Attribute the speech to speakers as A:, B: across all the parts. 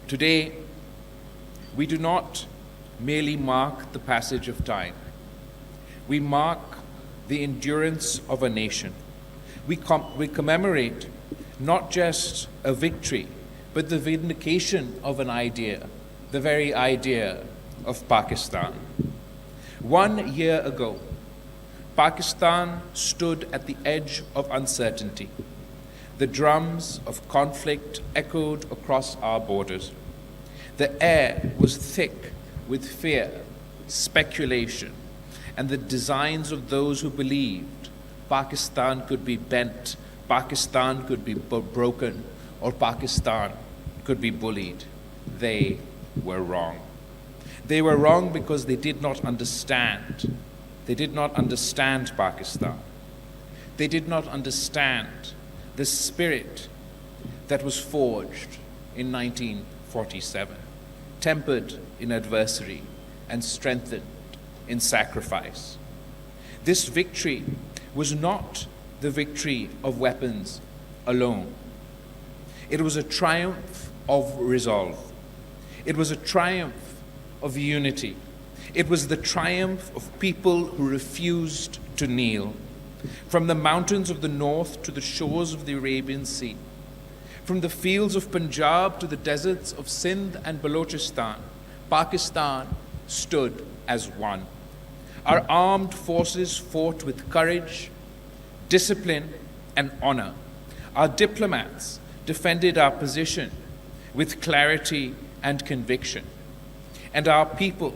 A: Today, we do not merely mark the passage of time. We mark the endurance of a nation. We commemorate not just a victory, but the vindication of an idea, the very idea of Pakistan. 1 year ago, Pakistan stood at the edge of uncertainty. The drums of conflict echoed across our borders. The air was thick with fear, speculation, and the designs of those who believed Pakistan could be bent, Pakistan could be broken, or Pakistan could be bullied. They were wrong. They were wrong because they did not understand. They did not understand Pakistan. They did not understand the spirit that was forged in 1947, tempered in adversity and strengthened in sacrifice. This victory was not the victory of weapons alone. It was a triumph of resolve. It was a triumph of unity. It was the triumph of people who refused to kneel. From the mountains of the north to the shores of the Arabian Sea, from the fields of Punjab to the deserts of Sindh and Balochistan, Pakistan stood as one. Our armed forces fought with courage, discipline, and honor. Our diplomats defended our position with clarity and conviction. And our people,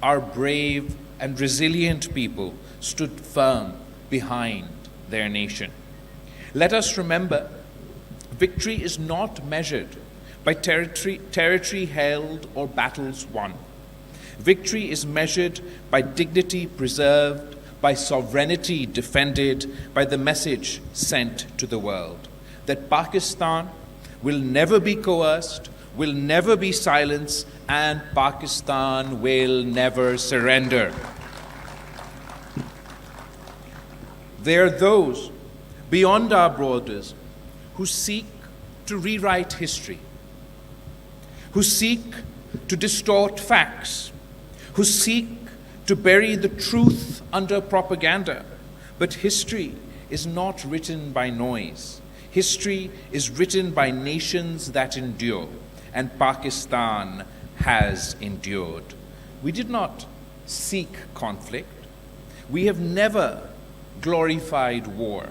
A: our brave and resilient people, stood firm behind their nation. Let us remember, victory is not measured by territory held or battles won. Victory is measured by dignity preserved, by sovereignty defended, by the message sent to the world that Pakistan will never be coerced, will never be silenced, and Pakistan will never surrender. There are those beyond our borders who seek to rewrite history, who seek to distort facts, who seek to bury the truth under propaganda. But history is not written by noise. History is written by nations that endure, and Pakistan has endured. We did not seek conflict. We have never glorified war.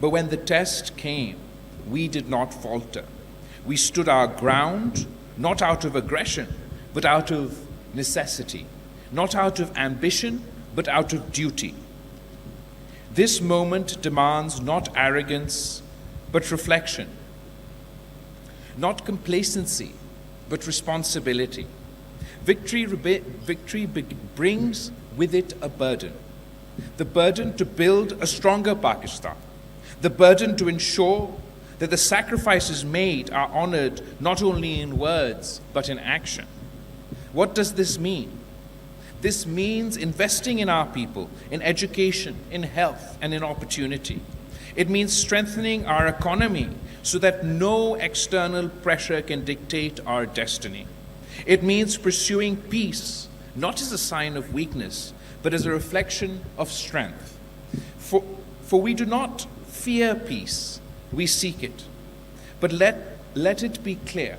A: But when the test came, we did not falter. We stood our ground, not out of aggression, but out of necessity, not out of ambition, but out of duty. This moment demands not arrogance, but reflection, not complacency, but responsibility. Victory brings with it a burden. The burden to build a stronger Pakistan. The burden to ensure that the sacrifices made are honored not only in words, but in action. What does this mean? This means investing in our people, in education, in health, and in opportunity. It means strengthening our economy so that no external pressure can dictate our destiny. It means pursuing peace, not as a sign of weakness, but as a reflection of strength. For we do not fear peace, we seek it. But let it be clear.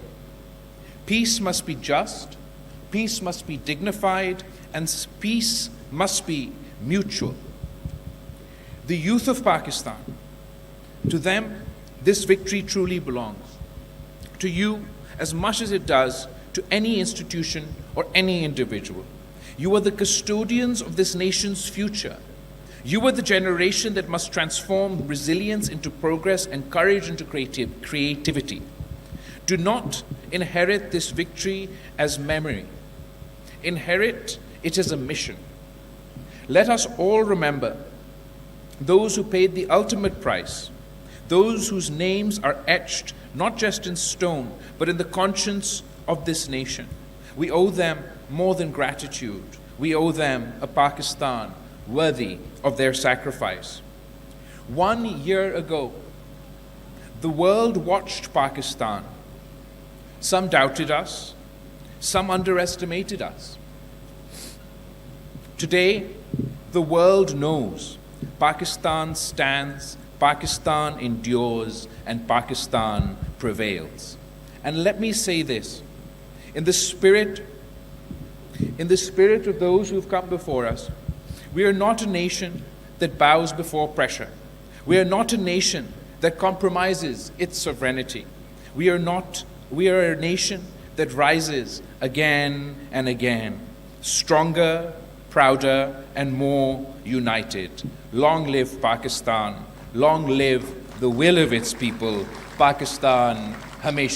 A: Peace must be just, peace must be dignified, and peace must be mutual. The youth of Pakistan, to them, this victory truly belongs. To you, as much as it does to any institution or any individual. You are the custodians of this nation's future. You are the generation that must transform resilience into progress and courage into creativity. Do not inherit this victory as memory. Inherit it as a mission. Let us all remember those who paid the ultimate price, those whose names are etched not just in stone, but in the conscience of this nation. We owe them more than gratitude. We owe them a Pakistan worthy of their sacrifice. 1 year ago, the world watched Pakistan Some doubted us. Some underestimated us. Today, the world knows Pakistan stands, Pakistan endures, and Pakistan prevails. And let me say this, in the spirit of those who've come before us, we are not a nation that bows before pressure. We are not a nation that compromises its sovereignty. We are a nation that rises again and again, stronger, prouder, and more united. Long live Pakistan. Long live the will of its people. Pakistan, Hamisha.